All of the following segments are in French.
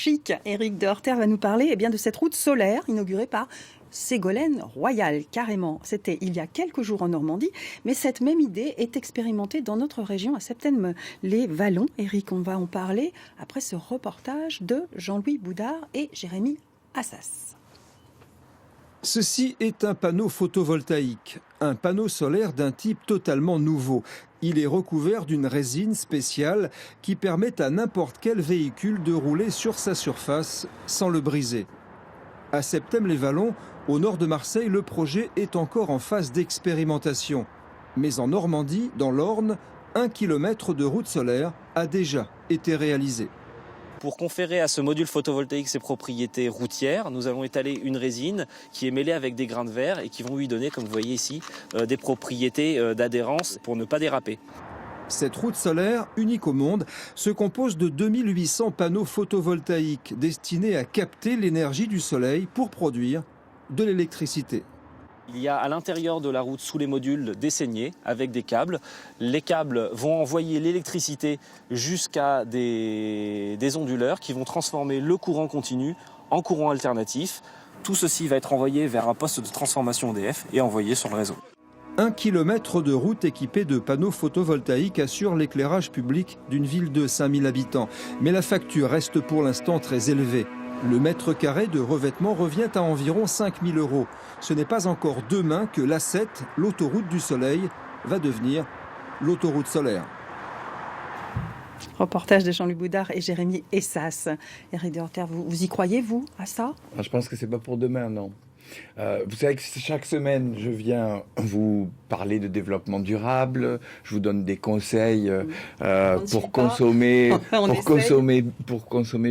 chic. Éric de Horter va nous parler de cette route solaire inaugurée par Ségolène Royal, carrément. C'était il y a quelques jours en Normandie, mais cette même idée est expérimentée dans notre région, à Septèmes-les-Vallons. Éric, on va en parler après ce reportage de Jean-Louis Boudard et Jérémy Assas. Ceci est un panneau photovoltaïque, un panneau solaire d'un type totalement nouveau. Il est recouvert d'une résine spéciale qui permet à n'importe quel véhicule de rouler sur sa surface sans le briser. À Septèmes-les-Vallons, au nord de Marseille, le projet est encore en phase d'expérimentation. Mais en Normandie, dans l'Orne, 1 kilomètre de route solaire a déjà été réalisé. Pour conférer à ce module photovoltaïque ses propriétés routières, nous allons étaler une résine qui est mêlée avec des grains de verre et qui vont lui donner, comme vous voyez ici, des propriétés d'adhérence pour ne pas déraper. Cette route solaire, unique au monde, se compose de 2800 panneaux photovoltaïques destinés à capter l'énergie du soleil pour produire de l'électricité. Il y a à l'intérieur de la route, sous les modules, des saignées avec des câbles. Les câbles vont envoyer l'électricité jusqu'à des onduleurs qui vont transformer le courant continu en courant alternatif. Tout ceci va être envoyé vers un poste de transformation EDF et envoyé sur le réseau. 1 kilomètre de route équipée de panneaux photovoltaïques assure l'éclairage public d'une ville de 5000 habitants. Mais la facture reste pour l'instant très élevée. Le mètre carré de revêtement revient à environ 5 000 €. Ce n'est pas encore demain que l'A7, l'autoroute du soleil, va devenir l'autoroute solaire. Reportage de Jean-Louis Boudard et Jérémy Assas. Éric de Horter, vous y croyez, vous, à ça ? Je pense que c'est pas pour demain, non. Vous savez que chaque semaine, je viens vous parler de développement durable. Je vous donne des conseils pour consommer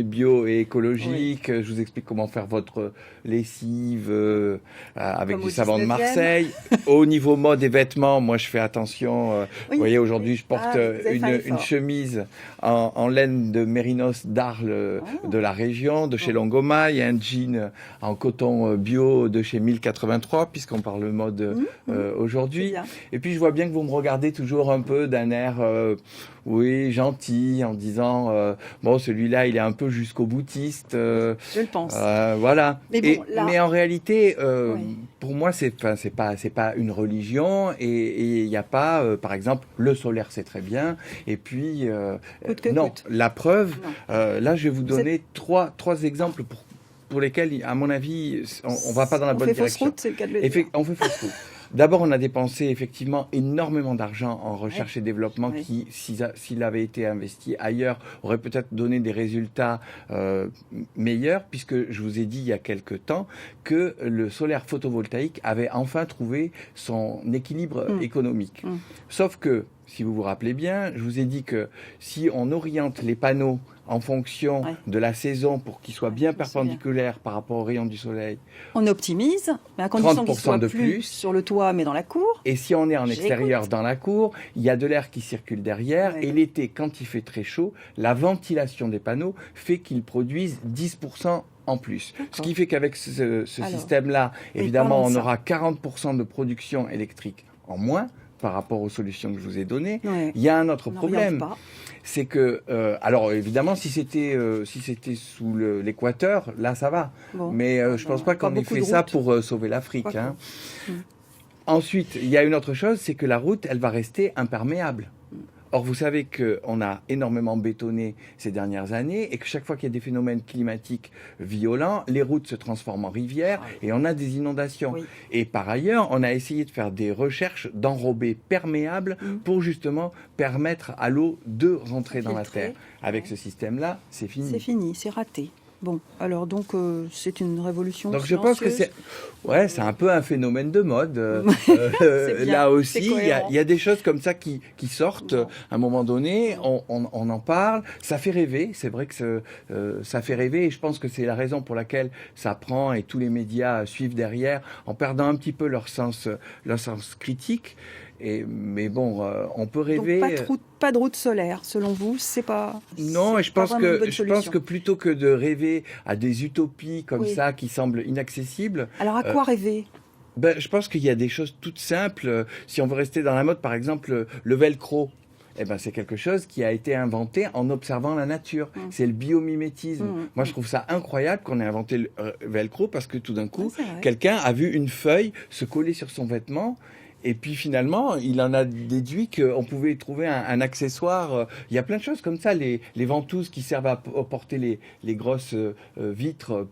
bio et écologique. Oui. Je vous explique comment faire votre lessive avec du savon de Marseille. Au niveau mode et vêtements, moi, je fais attention. Oui. Vous voyez, aujourd'hui, je porte une chemise en laine de mérinos d'Arles de la région, de chez Longoma. Il y a un jean en coton bio de chez 1083, puisqu'on parle mode aujourd'hui. Et puis je vois bien que vous me regardez toujours un peu d'un air gentil, en disant bon, celui-là il est un peu jusqu'au boutiste. Je le pense. Voilà. Mais, bon, mais en réalité, pour moi, c'est pas une religion, et il n'y a pas, par exemple, le solaire c'est très bien, et puis la preuve. Là, je vais vous donner trois exemples pour lesquels, à mon avis, on va pas dans la bonne direction. Route, c'est le cas de le dire. On fait fausse route. D'abord, on a dépensé effectivement énormément d'argent en recherche et développement qui, s'il avait été investi ailleurs, aurait peut-être donné des résultats meilleurs, puisque je vous ai dit il y a quelque temps que le solaire photovoltaïque avait enfin trouvé son équilibre économique. Sauf que, si vous vous rappelez bien, je vous ai dit que si on oriente les panneaux en fonction de la saison pour qu'ils soient bien perpendiculaires par rapport aux rayons du soleil, on optimise, mais à condition qu'ils soient plus sur le toit, mais dans la cour. Et si on est en extérieur dans la cour, il y a de l'air qui circule derrière. Et l'été, quand il fait très chaud, la ventilation des panneaux fait qu'ils produisent 10% en plus. Ce qui fait qu'avec ce système-là, évidemment, on aura 40% de production électrique en moins par rapport aux solutions que je vous ai données. Il y a un autre problème, c'est que, alors évidemment, si c'était sous l'équateur, là ça va. Mais je pense pas qu'on ait fait ça pour sauver l'Afrique. Ensuite, il y a une autre chose, c'est que la route, elle va rester imperméable. Or, vous savez qu'on a énormément bétonné ces dernières années et que chaque fois qu'il y a des phénomènes climatiques violents, les routes se transforment en rivières et on a des inondations. Et par ailleurs, on a essayé de faire des recherches d'enrobés perméables pour justement permettre à l'eau de rentrer dans la terre. Avec ce système-là, c'est fini. C'est fini, c'est raté. Bon, alors donc c'est une révolution. Donc je pense que c'est un peu un phénomène de mode. Là aussi, il y a des choses comme ça qui sortent à un moment donné. On en parle, ça fait rêver. C'est vrai que ça fait rêver, et je pense que c'est la raison pour laquelle ça prend et tous les médias suivent derrière en perdant un petit peu leur sens critique. Mais bon, on peut rêver. Donc pas de route solaire, selon vous, c'est pas. Non, et je pense que plutôt que de rêver à des utopies comme ça qui semblent inaccessibles. Alors à quoi rêver ? Je pense qu'il y a des choses toutes simples. Si on veut rester dans la mode, par exemple, le velcro. eh ben, c'est quelque chose qui a été inventé en observant la nature. C'est le biomimétisme. Moi, je trouve ça incroyable qu'on ait inventé le velcro parce que tout d'un coup, quelqu'un a vu une feuille se coller sur son vêtement. Et puis finalement, il en a déduit qu'on pouvait trouver un accessoire. Il y a plein de choses comme ça. Les ventouses qui servent à porter les grosses vitres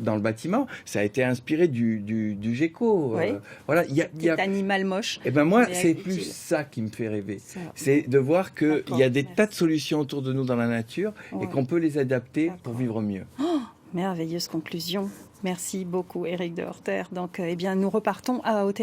dans le bâtiment, ça a été inspiré du gecko. Voilà, il y a animal moche. Et ben moi, c'est plus ça qui me fait rêver. C'est de voir qu'il y a des tas de solutions autour de nous dans la nature et qu'on peut les adapter pour vivre mieux. Oh, merveilleuse conclusion. Merci beaucoup, Éric de Horter. Donc, nous repartons au